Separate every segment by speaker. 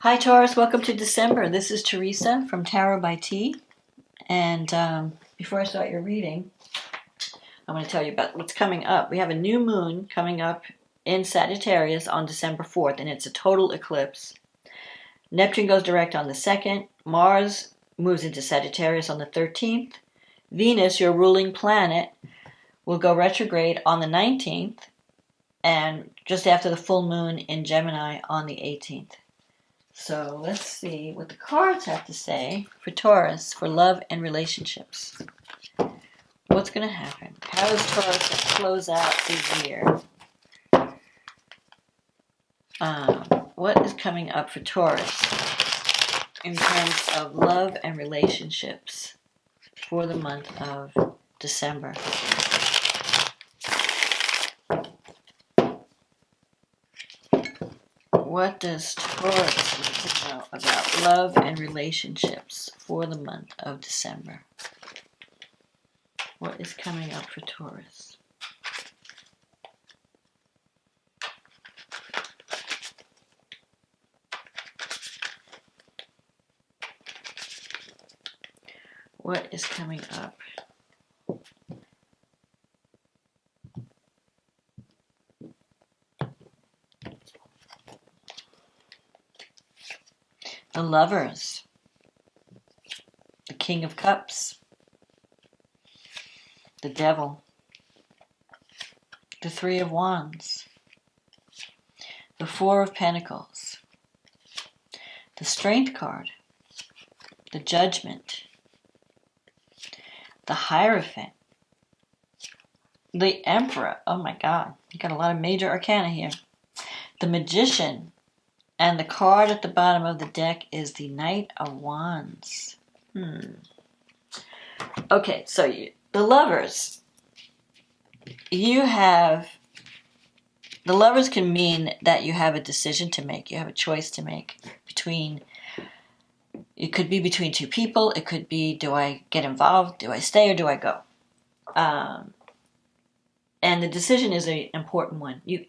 Speaker 1: Hi Taurus, welcome to December. This is Teresa from Tarot by T. And before I start your reading, I want to tell you about what's coming up. We have a new moon coming up in Sagittarius on December 4th, and it's a total eclipse. Neptune goes direct on the 2nd. Mars moves into Sagittarius on the 13th. Venus, your ruling planet, will go retrograde on the 19th, and just after the full moon in Gemini on the 18th. So let's see what the cards have to say for Taurus, for love and relationships. What's going to happen? How is Taurus going to close out the year? What is coming up for Taurus in terms of love and relationships for the month of December? What does Taurus need to know about love and relationships for the month of December? What is coming up for Taurus? What is coming up? The Lovers, the King of Cups, the Devil, the Three of Wands, the Four of Pentacles, the Strength card, the Judgment, the Hierophant, the Emperor. Oh my God, you got a lot of major arcana here. The Magician. And the card at the bottom of the deck is the Knight of Wands. Okay, so the Lovers. The Lovers can mean that you have a decision to make. You have a choice to make between. It could be between two people. It could be, do I get involved? Do I stay or do I go? And the decision is an important one. You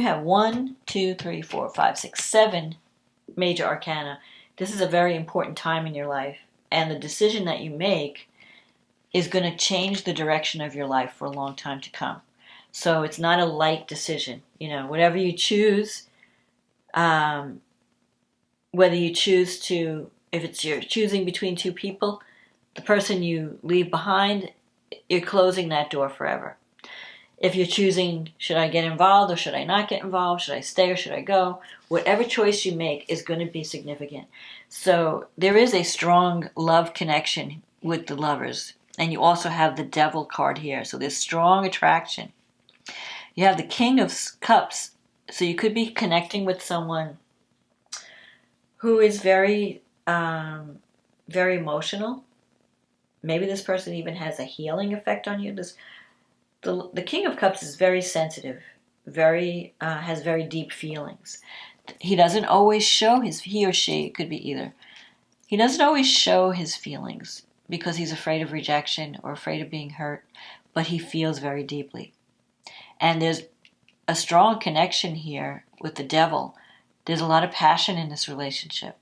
Speaker 1: have 1, 2, 3, 4, 5, 6, 7 major arcana. This is a very important time in your life. And the decision that you make is going to change the direction of your life for a long time to come. So it's not a light decision. Whatever you choose, whether you choose to, if you're choosing between two people, the person you leave behind, you're closing that door forever. If you're choosing, should I get involved or should I not get involved? Should I stay or should I go? Whatever choice you make is going to be significant. So there is a strong love connection with the Lovers. And you also have the Devil card here. So there's strong attraction. You have the King of Cups. So you could be connecting with someone who is very, very emotional. Maybe this person even has a healing effect on you. The King of Cups is very sensitive, has very deep feelings. He doesn't always show he or she, it could be either. He doesn't always show his feelings because he's afraid of rejection or afraid of being hurt, but he feels very deeply. And there's a strong connection here with the Devil. There's a lot of passion in this relationship.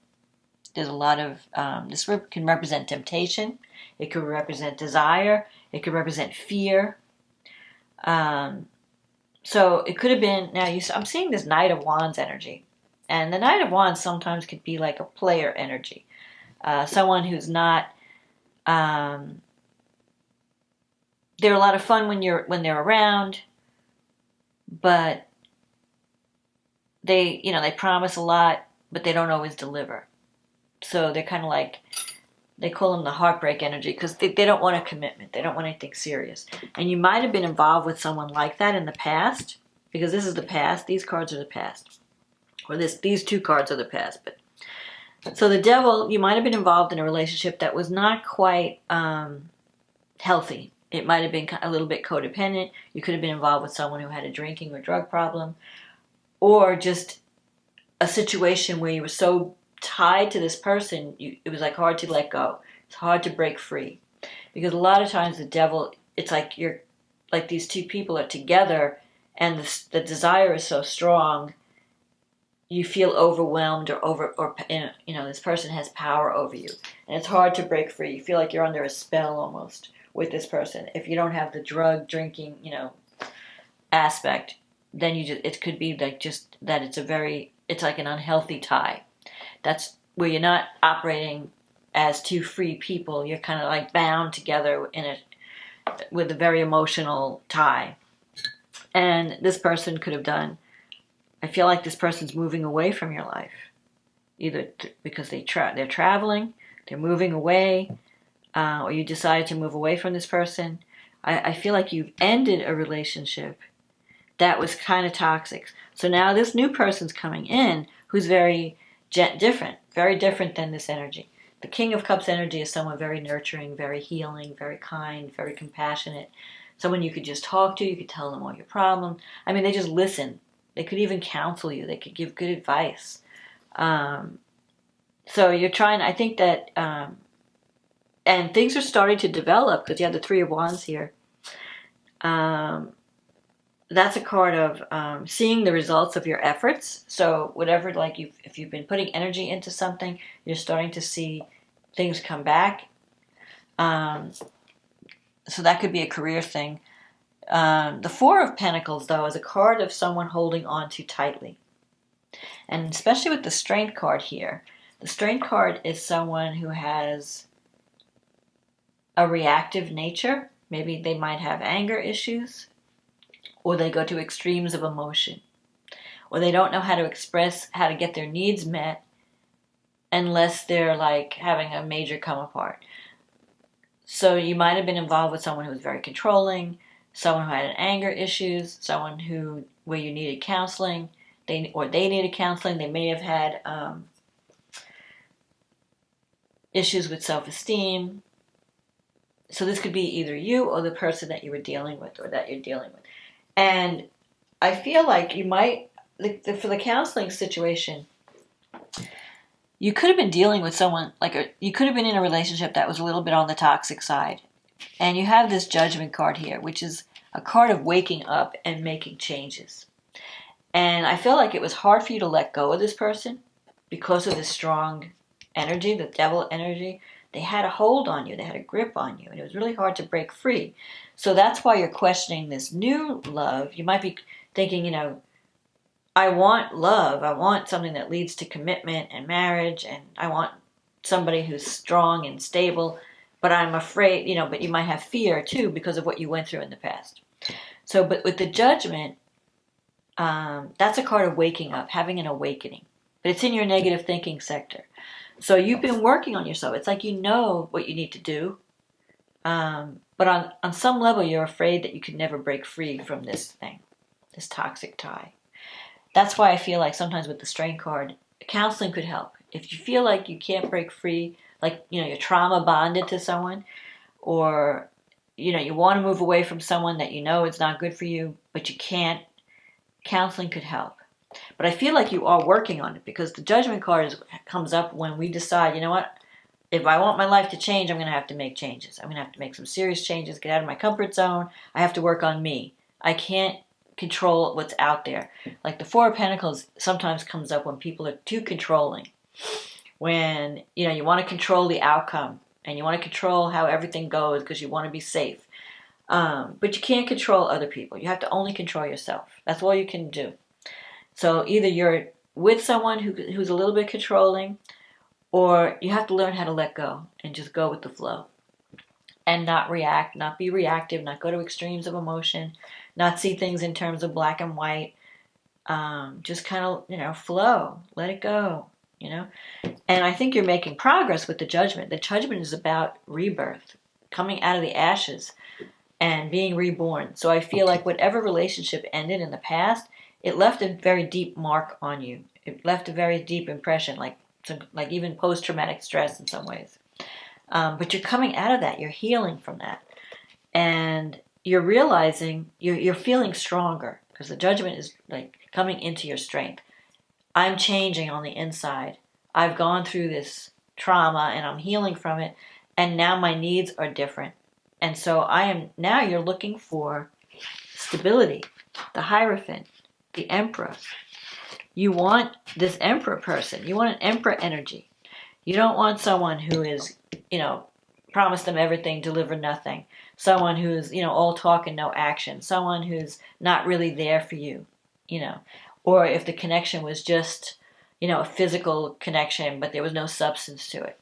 Speaker 1: There's a lot of, this can represent temptation. It could represent desire. It could represent fear. So it could have been, I'm seeing this Knight of Wands energy. And the Knight of Wands sometimes could be like a player energy. Someone who's not, they're a lot of fun when they're around, but they promise a lot, but they don't always deliver. So they're kind of like, they call them the heartbreak energy because they don't want a commitment. They don't want anything serious. And you might have been involved with someone like that in the past, because this is the past. These cards are the past. Or these two cards are the past. So the Devil, you might have been involved in a relationship that was not quite healthy. It might have been a little bit codependent. You could have been involved with someone who had a drinking or drug problem. Or just a situation where you were so tied to this person, it was like hard to let go. It's hard to break free. Because a lot of times the Devil, it's like these two people are together and the desire is so strong you feel overwhelmed or this person has power over you, and it's hard to break free. You feel like you're under a spell almost with this person. If you don't have the drug drinking, aspect, then it could be like just that it's like an unhealthy tie. That's where you're not operating as two free people. You're kind of like bound together with a very emotional tie. And this person could have done, I feel like this person's moving away from your life, either because they're traveling, they're moving away, or you decided to move away from this person. I feel like you've ended a relationship that was kind of toxic. So now this new person's coming in who's very different, very different than this energy. The King of Cups energy is someone very nurturing, very healing, very kind, very compassionate. Someone you could just talk to, you could tell them all your problems. I mean, they just listen. They could even counsel you. They could give good advice. So you're trying, I think that, and things are starting to develop because you have the Three of Wands here. That's a card of seeing the results of your efforts. So whatever, if you've been putting energy into something, you're starting to see things come back. So that could be a career thing. The Four of Pentacles, though, is a card of someone holding on too tightly. And especially with the Strength card here. The Strength card is someone who has a reactive nature. Maybe they might have anger issues, or they go to extremes of emotion, or they don't know how to express, how to get their needs met unless they're like having a major come apart. So you might have been involved with someone who was very controlling, someone who had anger issues, someone where you needed counseling, they needed counseling. They may have had issues with self-esteem. So this could be either you or the person that you were dealing with or that you're dealing with. And I feel like you might, for the counseling situation, you could have been dealing with someone, you could have been in a relationship that was a little bit on the toxic side. And you have this Judgment card here, which is a card of waking up and making changes. And I feel like it was hard for you to let go of this person because of this strong energy, the devil energy. They had a hold on you. They had a grip on you. And it was really hard to break free. So that's why you're questioning this new love. You might be thinking, I want love. I want something that leads to commitment and marriage. And I want somebody who's strong and stable. But I'm afraid, but you might have fear too because of what you went through in the past. So, but with the Judgment, that's a card of waking up, having an awakening. But it's in your negative thinking sector. So you've been working on yourself. It's like you know what you need to do. But on some level, you're afraid that you could never break free from this thing, this toxic tie. That's why I feel like sometimes with the Strength card, counseling could help. If you feel like you can't break free, you're trauma bonded to someone, or, you want to move away from someone that is not good for you, but you can't, counseling could help. But I feel like you are working on it because the Judgment card comes up when we decide, if I want my life to change, I'm going to have to make changes. I'm going to have to make some serious changes, get out of my comfort zone. I have to work on me. I can't control what's out there. Like the Four of Pentacles sometimes comes up when people are too controlling. When, you want to control the outcome and you want to control how everything goes because you want to be safe. But you can't control other people. You have to only control yourself. That's all you can do. So either you're with someone who's a little bit controlling, or you have to learn how to let go and just go with the flow and not react, not be reactive, not go to extremes of emotion, not see things in terms of black and white. Just kind of, flow, let it go, And I think you're making progress with the Judgment. The Judgment is about rebirth, coming out of the ashes and being reborn. So I feel like whatever relationship ended in the past, it left a very deep mark on you. It left a very deep impression, like even post-traumatic stress in some ways. But you're coming out of that. You're healing from that. And you're realizing you're feeling stronger because the Judgment is like coming into your strength. I'm changing on the inside. I've gone through this trauma and I'm healing from it. And now my needs are different. And so now you're looking for stability, the Hierophant, the Emperor. You want this Emperor person. You want an Emperor energy. You don't want someone who is, promise them everything, deliver nothing. Someone who's, all talk and no action. Someone who's not really there for you, Or if the connection was just, a physical connection, but there was no substance to it.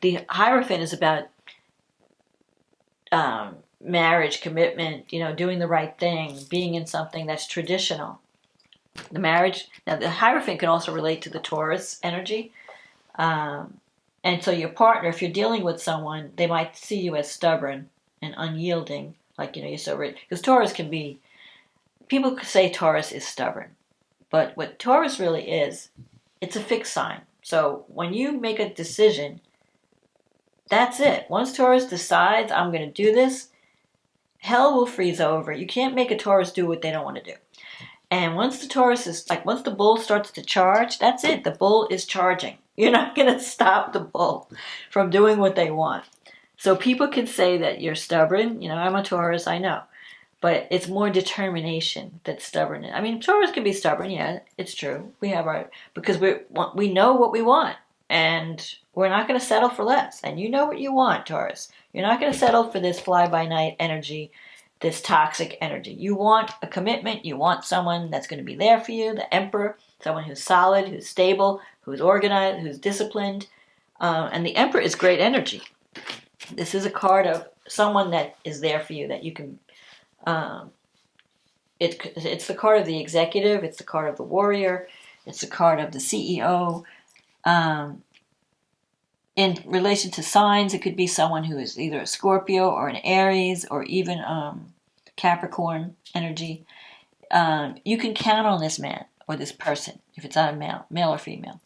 Speaker 1: The Hierophant is about marriage, commitment, doing the right thing, being in something that's traditional. The marriage, now the Hierophant can also relate to the Taurus energy. And so your partner, if you're dealing with someone, they might see you as stubborn and unyielding, like, you're so rich. Because Taurus can be, people could say Taurus is stubborn. But what Taurus really is, it's a fixed sign. So when you make a decision, that's it. Once Taurus decides, I'm going to do this, hell will freeze over. You can't make a Taurus do what they don't want to do. And once the Taurus is, once the bull starts to charge, that's it. The bull is charging. You're not going to stop the bull from doing what they want. So people can say that you're stubborn. I'm a Taurus, I know. But it's more determination than stubbornness. I mean, Taurus can be stubborn, yeah, it's true. We have because we know what we want. And we're not going to settle for less. And you know what you want, Taurus. You're not going to settle for this fly-by-night energy, this toxic energy. You want a commitment. You want someone that's going to be there for you, the Emperor, someone who's solid, who's stable, who's organized, who's disciplined. And the Emperor is great energy. This is a card of someone that is there for you, that you can... it's the card of the executive. It's the card of the warrior. It's the card of the CEO. In relation to signs, it could be someone who is either a Scorpio or an Aries or even Capricorn energy. You can count on this man or this person, if it's not a male or female.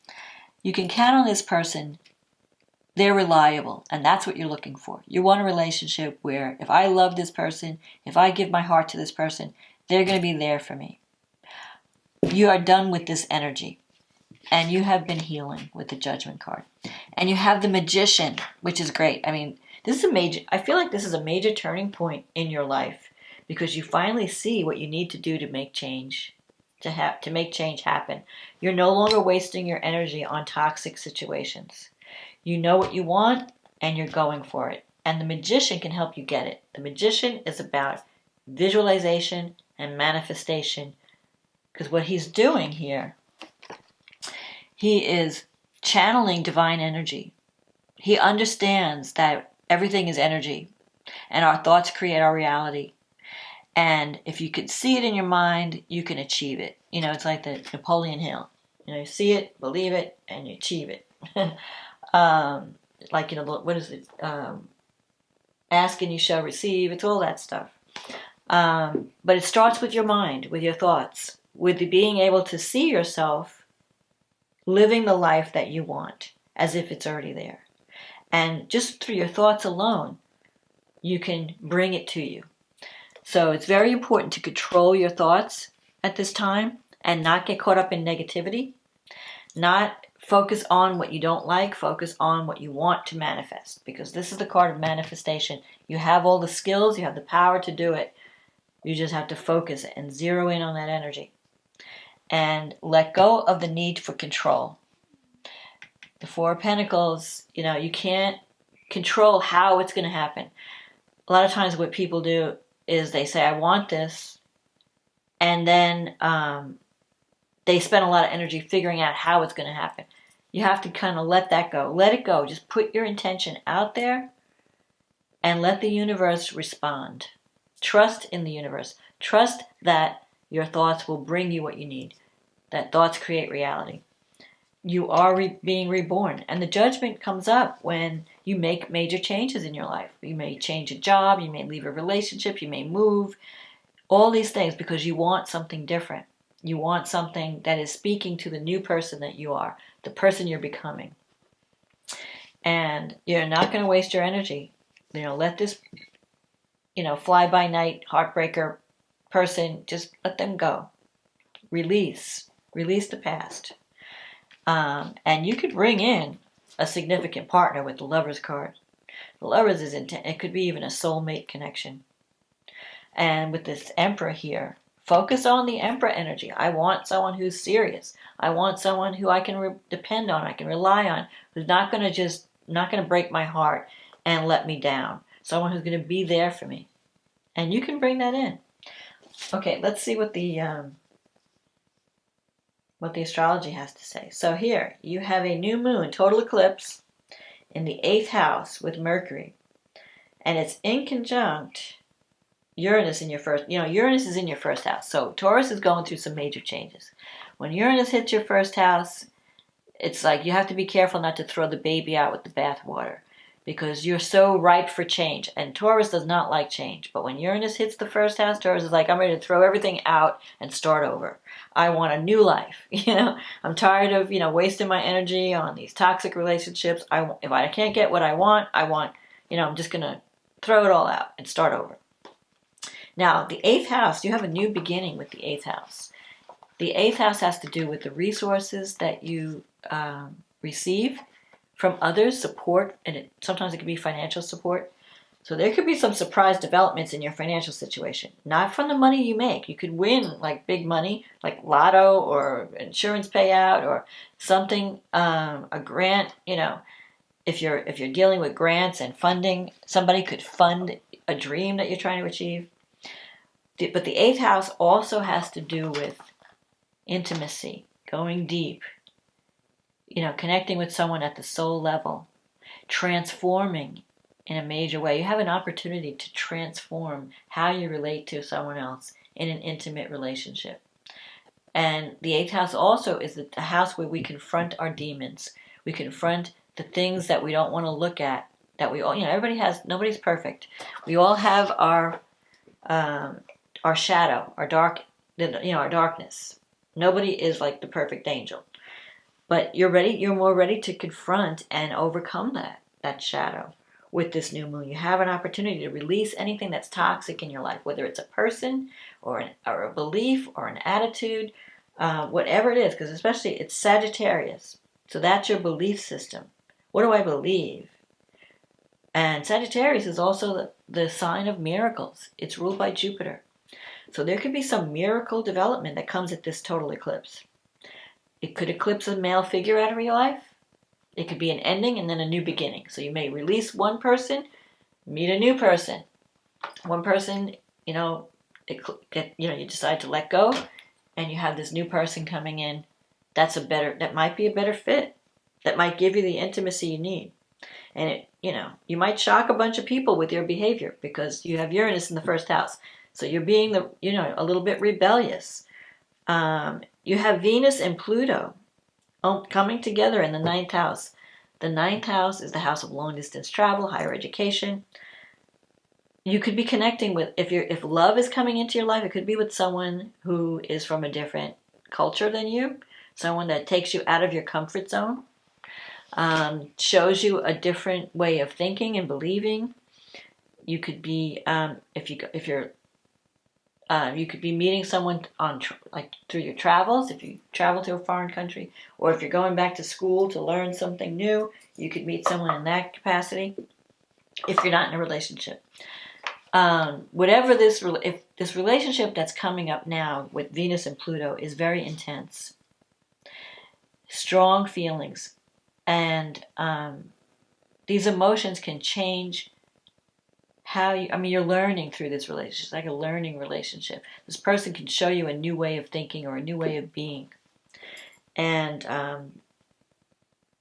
Speaker 1: You can count on this person. They're reliable, and that's what you're looking for. You want a relationship where if I love this person, if I give my heart to this person, they're going to be there for me. You are done with this energy. And you have been healing with the Judgment card. And you have the Magician, which is great. I mean, I feel like this is a major turning point in your life because you finally see what you need to do to make change, to make change happen. You're no longer wasting your energy on toxic situations. You know what you want and you're going for it. And the Magician can help you get it. The Magician is about visualization and manifestation because what he's doing here, he is channeling divine energy. He understands that everything is energy and our thoughts create our reality. And if you could see it in your mind, you can achieve it. It's like the Napoleon Hill. You see it, believe it, and you achieve it. What is it? Ask and you shall receive. It's all that stuff. But it starts with your mind, with your thoughts, with being able to see yourself living the life that you want as if it's already there. And just through your thoughts alone, you can bring it to you. So it's very important to control your thoughts at this time and not get caught up in negativity. Not focus on what you don't like, focus on what you want to manifest. Because this is the card of manifestation. You have all the skills, you have the power to do it. You just have to focus and zero in on that energy. And let go of the need for control. The Four of Pentacles, you can't control how it's going to happen. A lot of times what people do is they say, I want this. And then they spend a lot of energy figuring out how it's going to happen. You have to kind of let that go. Let it go. Just put your intention out there and let the universe respond. Trust in the universe. Trust that your thoughts will bring you what you need. That thoughts create reality. You are being reborn. And the Judgment comes up when you make major changes in your life. You may change a job. You may leave a relationship. You may move. All these things because you want something different. You want something that is speaking to the new person that you are. The person you're becoming. And you're not going to waste your energy. Let this, fly-by-night heartbreaker person, just let them go. Release the past. And you could bring in a significant partner with the Lover's card. The Lover's it could be even a soulmate connection. And with this Emperor here, Focus on the Emperor energy. I want someone who's serious. I want someone who I can depend on, I can rely on, who's not going to break my heart and let me down. Someone who's going to be there for me. And you can bring that in. Okay, let's see what the astrology has to say. So here, you have a new moon, total eclipse, in the 8th house with Mercury. And it's in conjunct Uranus in your first, Uranus is in your first house. So Taurus is going through some major changes. When Uranus hits your first house, it's like you have to be careful not to throw the baby out with the bathwater, because you're so ripe for change. And Taurus does not like change. But when Uranus hits the first house, Taurus is like, I'm ready to throw everything out and start over. I want a new life. I'm tired of, wasting my energy on these toxic relationships. If I can't get what I want, I'm just going to throw it all out and start over. Now, the 8th house, you have a new beginning with the 8th house. The 8th house has to do with the resources that you receive from others, support, and sometimes it can be financial support. So there could be some surprise developments in your financial situation. Not from the money you make. You could win like big money, like lotto or insurance payout or something, a grant. If you're dealing with grants and funding, somebody could fund a dream that you're trying to achieve. But the 8th house also has to do with intimacy, going deep, connecting with someone at the soul level, transforming in a major way. You have an opportunity to transform how you relate to someone else in an intimate relationship. And the 8th house also is the house where we confront our demons. We confront the things that we don't want to look at, that we all, nobody's perfect. We all have our shadow, our darkness. Nobody is like the perfect angel. But you're more ready to confront and overcome that shadow with this new moon. You have an opportunity to release anything that's toxic in your life, whether it's a person or a belief or an attitude, whatever it is, because especially it's Sagittarius. So that's your belief system. What do I believe? And Sagittarius is also the sign of miracles. It's ruled by Jupiter. So there could be some miracle development that comes at this total eclipse. It could eclipse a male figure out of your life. It could be an ending and then a new beginning. So you may release one person, meet a new person. One person, you decide to let go, and you have this new person coming in. That might be a better fit. That might give you the intimacy you need. And you might shock a bunch of people with your behavior because you have Uranus in the first house. So you're being a little bit rebellious. You have Venus and Pluto coming together in the 9th house. The 9th house is the house of long distance travel, higher education. You could be connecting with, if love is coming into your life, it could be with someone who is from a different culture than you, someone that takes you out of your comfort zone, shows you a different way of thinking and believing. You could be, you could be meeting someone through your travels, if you travel to a foreign country, or if you're going back to school to learn something new, you could meet someone in that capacity, if you're not in a relationship. If this relationship that's coming up now with Venus and Pluto is very intense, strong feelings, and these emotions can change you're learning through this relationship. It's like a learning relationship. This person can show you a new way of thinking or a new way of being. And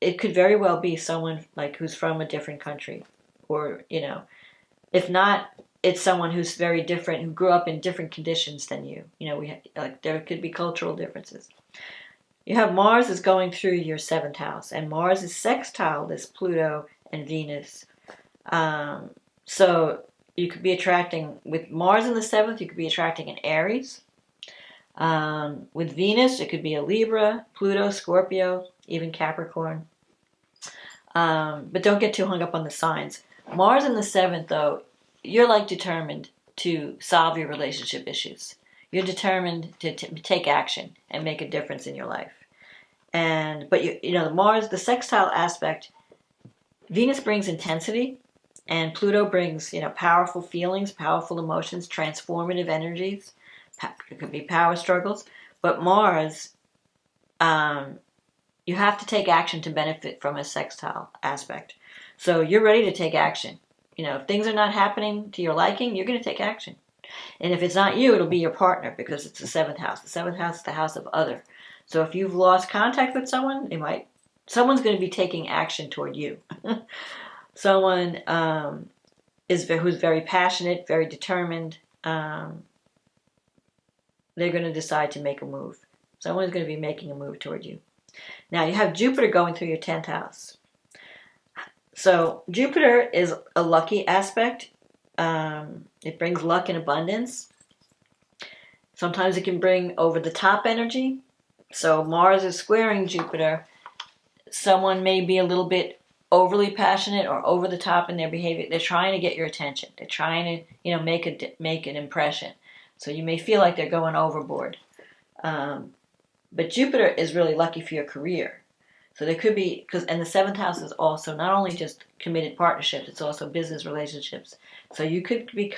Speaker 1: it could very well be someone who's from a different country. Or, if not, it's someone who's very different, who grew up in different conditions than you. There could be cultural differences. You have Mars is going through your 7th house. And Mars is sextile this Pluto and Venus. So you could be attracting, with Mars in the 7th, you could be attracting an Aries. With Venus, it could be a Libra, Pluto, Scorpio, even Capricorn. But don't get too hung up on the signs. Mars in the 7th, though, you're determined to solve your relationship issues. You're determined to take action and make a difference in your life. But the Mars, the sextile aspect, Venus brings intensity. And Pluto brings, powerful feelings, powerful emotions, transformative energies, it could be power struggles. But Mars, you have to take action to benefit from a sextile aspect. So you're ready to take action. If things are not happening to your liking, you're going to take action. And if it's not you, it'll be your partner, because it's the seventh house. The seventh house is the house of other. So if you've lost contact with someone, someone's going to be taking action toward you. Someone who's very passionate, very determined. They're going to decide to make a move. Someone's going to be making a move toward you. Now you have Jupiter going through your 10th house. So Jupiter is a lucky aspect. It brings luck and abundance. Sometimes it can bring over the top energy. So Mars is squaring Jupiter. Someone may be a little bit overly passionate or over the top in their behavior. They're trying to get your attention. They're trying to, make an impression. So you may feel like they're going overboard. But Jupiter is really lucky for your career. So there could be, and the 7th house is also not only just committed partnerships, it's also business relationships. So you could be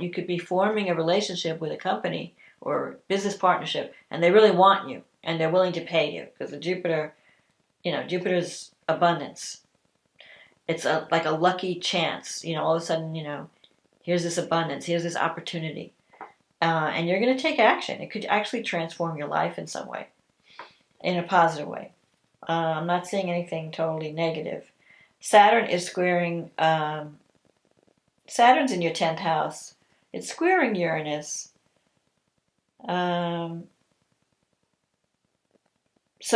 Speaker 1: you could be forming a relationship with a company or business partnership, and they really want you, and they're willing to pay you, because the Jupiter's abundance. It's like a lucky chance. All of a sudden, here's this abundance, here's this opportunity. And you're going to take action. It could actually transform your life in some way, in a positive way. I'm not seeing anything totally negative. Saturn is squaring, Saturn's in your 10th house. It's squaring Uranus. So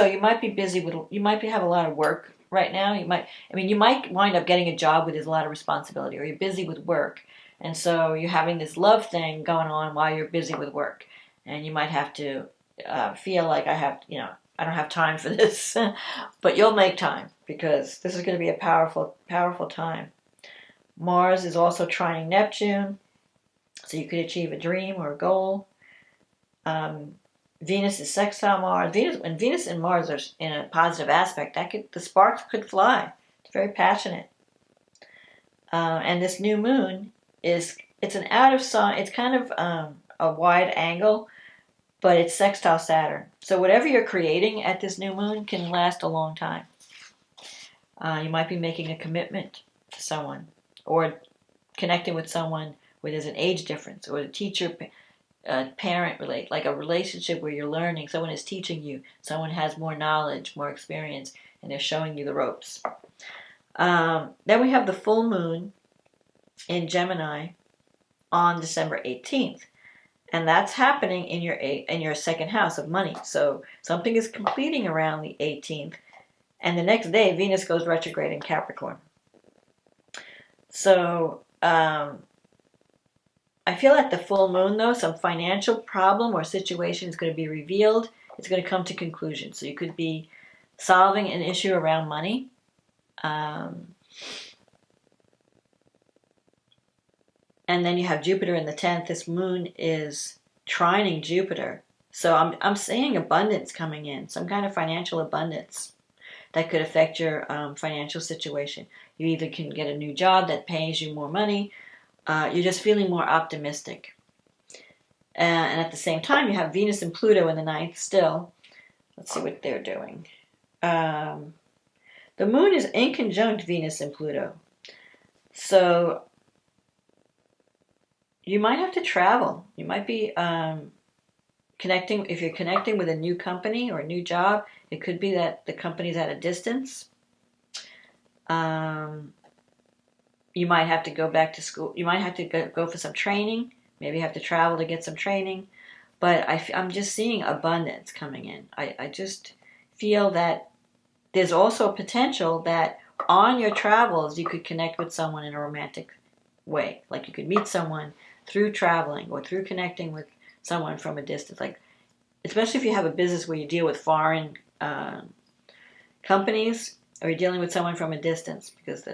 Speaker 1: you might be busy you might have a lot of work right now. You might wind up getting a job where there's a lot of responsibility, or you're busy with work. And so you're having this love thing going on while you're busy with work. And you might have to feel like I don't have time for this. But you'll make time, because this is going to be a powerful, powerful time. Mars is also trining Neptune, so you could achieve a dream or a goal. Venus is sextile Mars. When Venus and Mars are in a positive aspect, the sparks could fly. It's very passionate. And this new moon it's an out of sign. It's kind of a wide angle, but it's sextile Saturn. So whatever you're creating at this new moon can last a long time. You might be making a commitment to someone, or connecting with someone where there's an age difference, or a teacher parent like a relationship where you're learning. Someone is teaching you. Someone has more knowledge, more experience, and they're showing you the ropes. Then we have the full moon in Gemini on December 18th. And that's happening in your 2nd house of money. So something is completing around the 18th. And the next day, Venus goes retrograde in Capricorn. So I feel at the full moon, though, some financial problem or situation is going to be revealed. It's going to come to conclusion. So you could be solving an issue around money. And then you have Jupiter in the 10th. This moon is trining Jupiter. So I'm seeing abundance coming in, some kind of financial abundance that could affect your financial situation. You either can get a new job that pays you more money. You're just feeling more optimistic. And at the same time, you have Venus and Pluto in the 9th still. Let's see what they're doing. The moon is in conjunct Venus and Pluto. So you might have to travel. You might be connecting. If you're connecting with a new company or a new job, it could be that the company's at a distance. You might have to go back to school. You might have to go for some training. Maybe you have to travel to get some training. But I'm just seeing abundance coming in. I just feel that there's also potential that on your travels you could connect with someone in a romantic way. Like you could meet someone through traveling or through connecting with someone from a distance. Like, especially if you have a business where you deal with foreign companies, or you're dealing with someone from a distance, because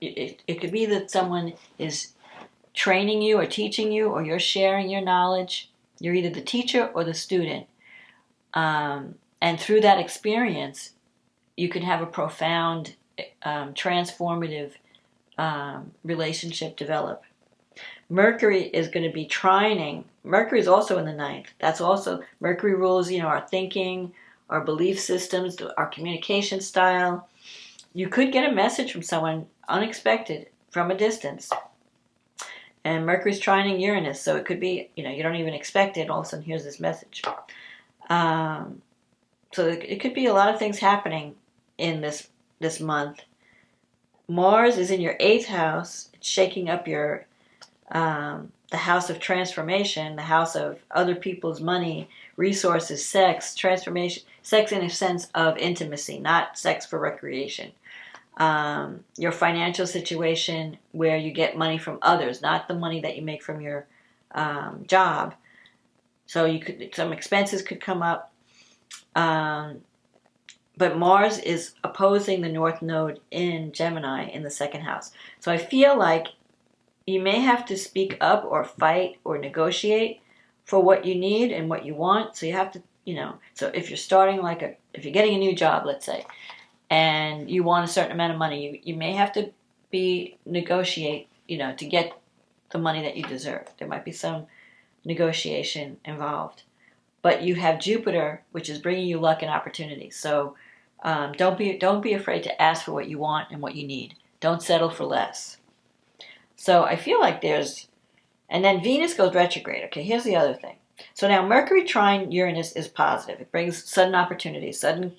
Speaker 1: it could be that someone is training you or teaching you, or you're sharing your knowledge. You're either the teacher or the student. And through that experience, you can have a profound, transformative relationship develop. Mercury is going to be trining. Mercury is also in the ninth. That's also, Mercury rules, our thinking, our belief systems, our communication style. You could get a message from someone unexpected from a distance. And Mercury's trining Uranus, so it could be, you don't even expect it. All of a sudden, here's this message. So it could be a lot of things happening in this month. Mars is in your 8th house. It's shaking up your the house of transformation, the house of other people's money, resources, sex, transformation, sex in a sense of intimacy, not sex for recreation. Your financial situation where you get money from others, not the money that you make from your job. So some expenses could come up. But Mars is opposing the North Node in Gemini in the 2nd house. So I feel like you may have to speak up or fight or negotiate for what you need and what you want. So you have to, so if you're starting if you're getting a new job, let's say, and you want a certain amount of money, you may have to negotiate, to get the money that you deserve. There might be some negotiation involved. But you have Jupiter, which is bringing you luck and opportunity. So don't be afraid to ask for what you want and what you need. Don't settle for less. So I feel like and then Venus goes retrograde. Okay, here's the other thing. So now Mercury trine Uranus is positive. It brings sudden opportunities, sudden,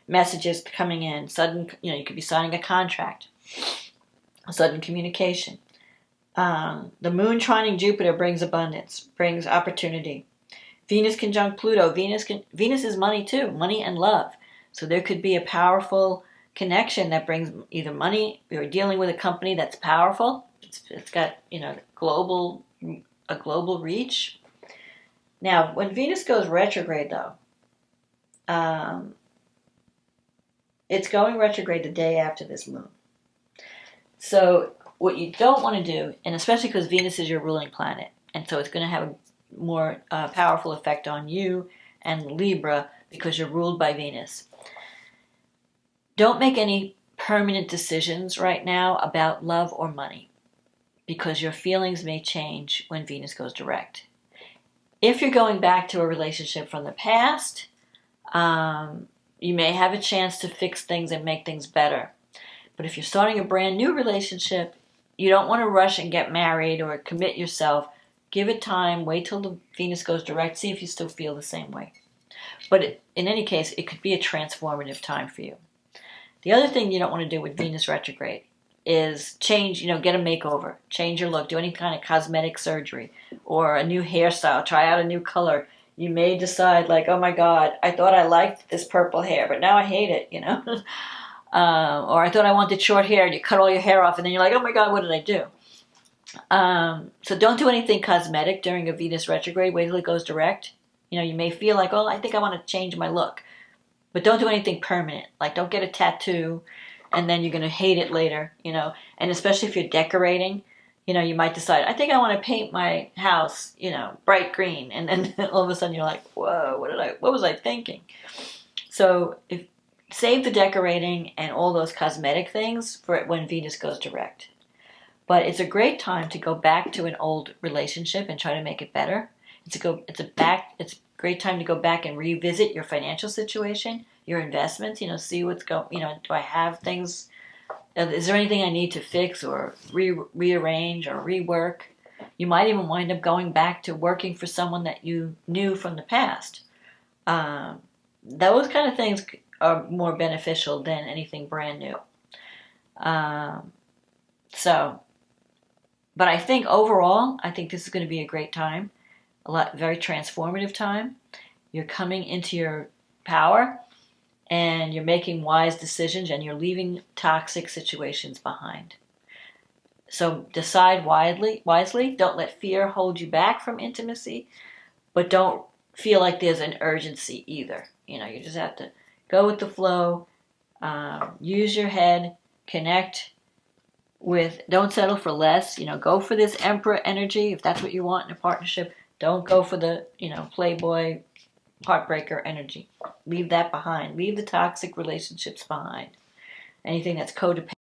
Speaker 1: messages coming in, sudden, you could be signing a contract, a sudden communication. The moon trining Jupiter brings abundance, brings opportunity. Venus conjunct Pluto. Venus is money too, money and love. So there could be a powerful connection that brings either money. You're dealing with a company that's powerful. It's got a global reach. Now, when Venus goes retrograde, though, it's going retrograde the day after this moon. So what you don't want to do, and especially because Venus is your ruling planet, and so it's going to have a more powerful effect on you and Libra because you're ruled by Venus. Don't make any permanent decisions right now about love or money because your feelings may change when Venus goes direct. If you're going back to a relationship from the past, you may have a chance to fix things and make things better. But if you're starting a brand new relationship, you don't want to rush and get married or commit yourself. Give it time. Wait till the Venus goes direct. See if you still feel the same way. But in any case, it could be a transformative time for you. The other thing you don't want to do with Venus retrograde is change, get a makeover, change your look, do any kind of cosmetic surgery or a new hairstyle, try out a new color. You may decide oh my God, I thought I liked this purple hair, but now I hate it, or I thought I wanted short hair and you cut all your hair off and then you're like, oh my God, what did I do? So don't do anything cosmetic during a Venus retrograde. Wait till it goes direct. You may feel like, oh, I think I want to change my look. But don't do anything permanent. Don't get a tattoo and then you're going to hate it later, And especially if you're decorating, you might decide, I think I want to paint my house, bright green. And then all of a sudden you're like, whoa, what was I thinking? So save the decorating and all those cosmetic things for when Venus goes direct. But it's a great time to go back to an old relationship and try to make it better. It's a great time to go back and revisit your financial situation, your investments, see what's going, do I have things, is there anything I need to fix or rearrange or rework? You might even wind up going back to working for someone that you knew from the past. Those kind of things are more beneficial than anything brand new. But I think overall, this is going to be a great time. Very transformative time. You're coming into your power and you're making wise decisions and you're leaving toxic situations behind. So decide wisely. Don't let fear hold you back from intimacy, but don't feel like there's an urgency either. You just have to go with the flow, use your head, connect don't settle for less, go for this Emperor energy if that's what you want in a partnership. Don't go for the, playboy, heartbreaker energy. Leave that behind. Leave the toxic relationships behind. Anything that's codependent.